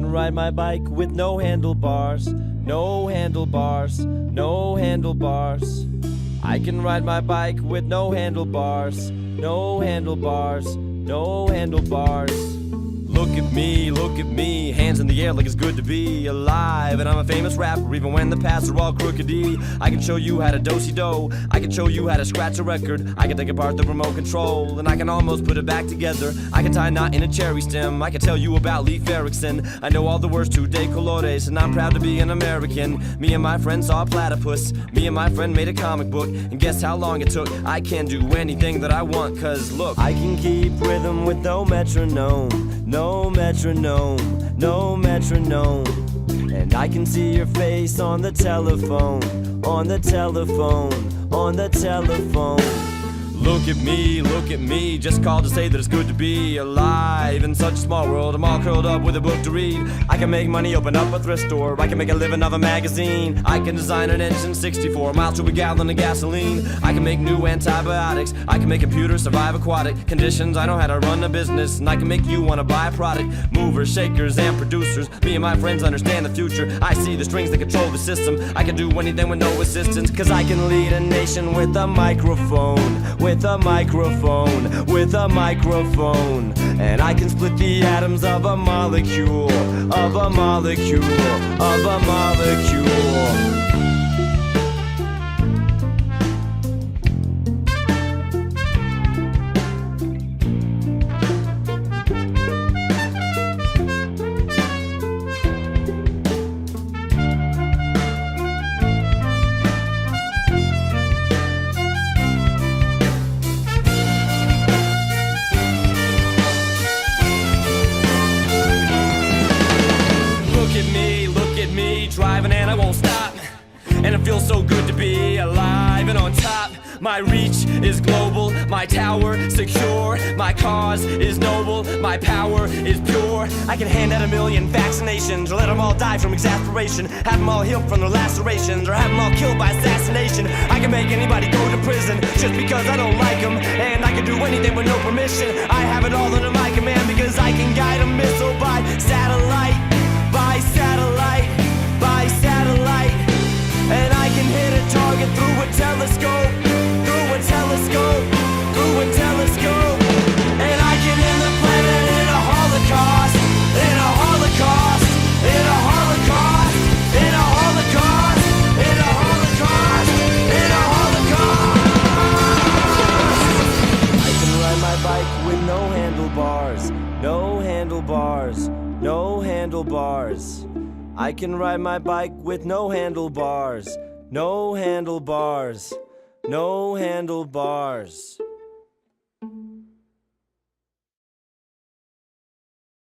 can ride my bike with no handlebars, no handlebars, no handlebars. I can ride my bike with no handlebars, no handlebars, no handlebars. Look at me, hands in the air like it's good to be alive. And I'm a famous rapper even when the paths are all crookedy. I can show you how to do-si-do, I can show you how to scratch a record. I can take apart the remote control and I can almost put it back together. I can tie a knot in a cherry stem, I can tell you about Leif Erikson. I know all the words to De Colores and I'm proud to be an American. Me and my friend saw a platypus, me and my friend made a comic book. And guess how long it took? I can do anything that I want, cause look, I can keep rhythm with no metronome, no metronome, no metronome. And I can see your face on the telephone, on the telephone, on the telephone. Look at me, just called to say that it's good to be alive. In such a small world, I'm all curled up with a book to read. I can make money, open up a thrift store, I can make a living of a magazine. I can design an engine 64 miles to a gallon of gasoline. I can make new antibiotics, I can make computers survive aquatic conditions. I know how to run a business, and I can make you want to buy a product. Movers, shakers, and producers, me and my friends understand the future. I see the strings that control the system, I can do anything with no assistance. Cause I can lead a nation with a microphone, with a microphone, with a microphone. And I can split the atoms of a molecule, of a molecule, of a molecule. Driving and I won't stop, and it feels so good to be alive and on top. My reach is global, my tower secure, my cause is noble, my power is pure. I can hand out 1,000,000 vaccinations, or let them all die from exasperation, have them all healed from their lacerations, or have them all killed by assassination. I can make anybody go to prison just because I don't like them, and I can do anything with no permission. I have it all under my command because I can guide a missile by satellite, by satellite, by satellite. And I can hit a target through a telescope, through a telescope, through a telescope. And I can end the planet in a holocaust, in a holocaust, in a holocaust, in a holocaust, in a holocaust, in a holocaust. I can ride my bike with no handlebars, no handlebars, no handlebars. I can ride my bike with no handlebars, no handlebars, no handlebars.